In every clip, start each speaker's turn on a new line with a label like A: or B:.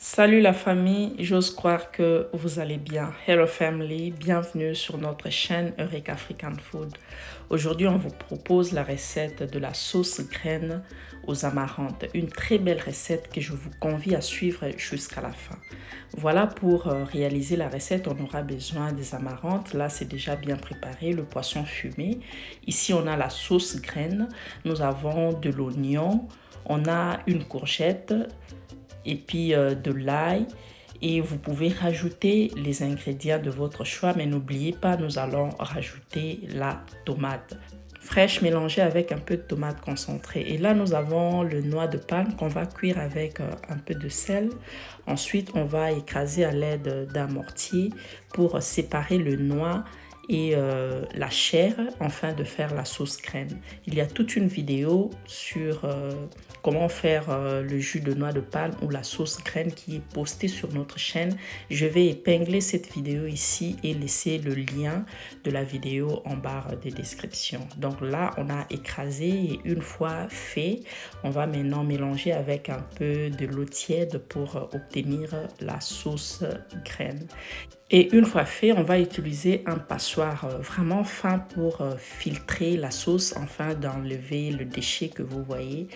A: Salut la famille, j'ose croire que vous allez bien. Hello family, bienvenue sur notre chaîne Eureka African Food. Aujourd'hui, on vous propose la recette de la sauce graine aux amarantes. Une très belle recette que je vous convie à suivre jusqu'à la fin. Voilà, pour réaliser la recette, on aura besoin des amarantes. Là, c'est déjà bien préparé, le poisson fumé. Ici, on a la sauce graine. Nous avons de l'oignon, on a une courgette et puis de l'ail, et vous pouvez rajouter les ingrédients de votre choix, mais n'oubliez pas, nous allons rajouter la tomate fraîche mélangée avec un peu de tomate concentrée. Et là, nous avons le noix de palme qu'on va cuire avec un peu de sel. Ensuite, on va écraser à l'aide d'un mortier pour séparer le noix et la chair, afin de faire la sauce crème. Il y a toute une vidéo sur comment faire le jus de noix de palme ou la sauce graine qui est postée sur notre chaîne. Je vais épingler cette vidéo ici et laisser le lien de la vidéo en barre de description. Donc là, on a écrasé, et une fois fait, on va maintenant mélanger avec un peu de l'eau tiède pour obtenir la sauce graine. Et une fois fait, on va utiliser un passoire vraiment fin pour filtrer la sauce, afin d'enlever le déchet que vous voyez.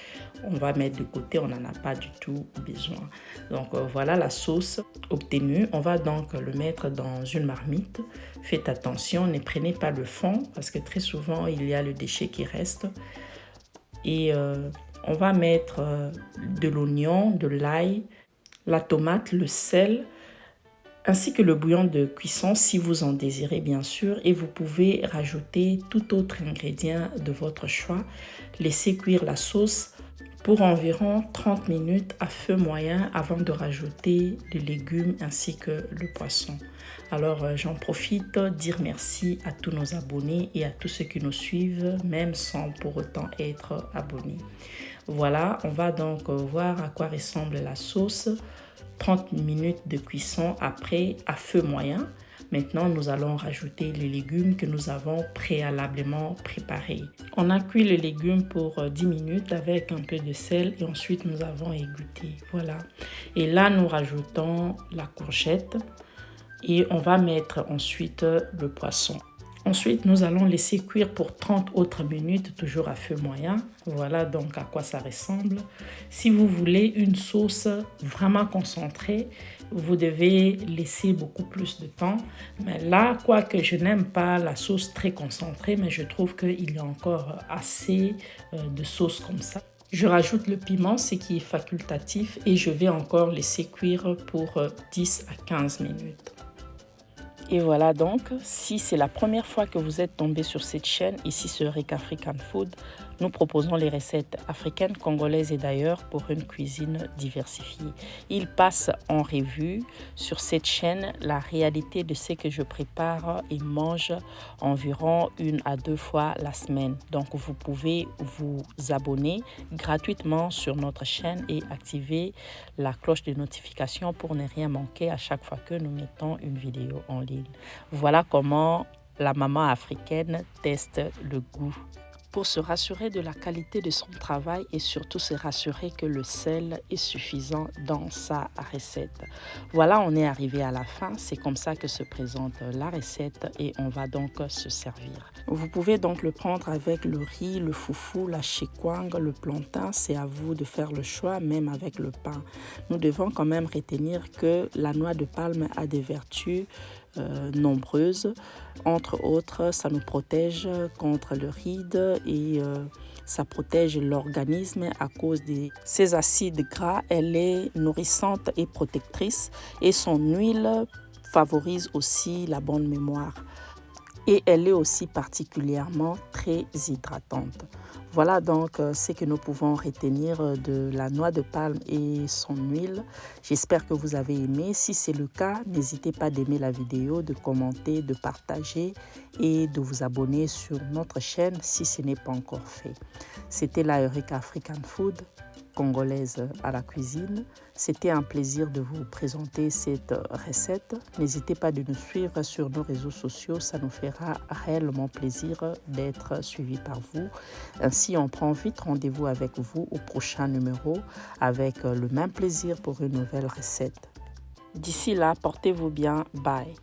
A: On va mettre de côté, on n'en a pas du tout besoin. Donc voilà la sauce obtenue. On va donc le mettre dans une marmite. Faites attention, ne prenez pas le fond parce que très souvent il y a le déchet qui reste. Et on va mettre de l'oignon, de l'ail, la tomate, le sel, ainsi que le bouillon de cuisson si vous en désirez bien sûr, et vous pouvez rajouter tout autre ingrédient de votre choix. Laissez cuire la sauce pour environ 30 minutes à feu moyen avant de rajouter les légumes ainsi que le poisson. Alors j'en profite dire merci à tous nos abonnés et à tous ceux qui nous suivent même sans pour autant être abonnés. Voilà, on va donc voir à quoi ressemble la sauce 30 minutes de cuisson après à feu moyen. Maintenant, nous allons rajouter les légumes que nous avons préalablement préparés. On a cuit les légumes pour 10 minutes avec un peu de sel et ensuite nous avons égoutté. Voilà. Et là, nous rajoutons la courgette et on va mettre ensuite le poisson. Ensuite, nous allons laisser cuire pour 30 autres minutes, toujours à feu moyen. Voilà donc à quoi ça ressemble. Si vous voulez une sauce vraiment concentrée, vous devez laisser beaucoup plus de temps. Mais là, quoique je n'aime pas la sauce très concentrée, mais je trouve qu'il y a encore assez de sauce comme ça. Je rajoute le piment, ce qui est facultatif, et je vais encore laisser cuire pour 10 à 15 minutes. Et voilà donc, si c'est la première fois que vous êtes tombé sur cette chaîne, ici sur Eureka African Food, nous proposons les recettes africaines, congolaises et d'ailleurs pour une cuisine diversifiée. Il passe en revue sur cette chaîne la réalité de ce que je prépare et mange environ 1 à 2 fois la semaine. Donc vous pouvez vous abonner gratuitement sur notre chaîne et activer la cloche de notification pour ne rien manquer à chaque fois que nous mettons une vidéo en ligne. Voilà comment la maman africaine teste le goût. Pour se rassurer de la qualité de son travail et surtout se rassurer que le sel est suffisant dans sa recette. Voilà, on est arrivé à la fin. C'est comme ça que se présente la recette et on va donc se servir. Vous pouvez donc le prendre avec le riz, le foufou, la chekwang, le plantain. C'est à vous de faire le choix, même avec le pain. Nous devons quand même retenir que la noix de palme a des vertus nombreuses. Entre autres, ça nous protège contre le ride et ça protège l'organisme à cause de ses acides gras. Elle est nourrissante et protectrice et son huile favorise aussi la bonne mémoire. Et elle est aussi particulièrement très hydratante. Voilà donc ce que nous pouvons retenir de la noix de palme et son huile. J'espère que vous avez aimé. Si c'est le cas, n'hésitez pas d'aimer la vidéo, de commenter, de partager et de vous abonner sur notre chaîne si ce n'est pas encore fait. C'était la Eureka African Food. congolaise à la cuisine. C'était un plaisir de vous présenter cette recette. N'hésitez pas de nous suivre sur nos réseaux sociaux, ça nous fera réellement plaisir d'être suivis par vous. Ainsi, on prend vite rendez-vous avec vous au prochain numéro avec le même plaisir pour une nouvelle recette. D'ici là, portez-vous bien. Bye.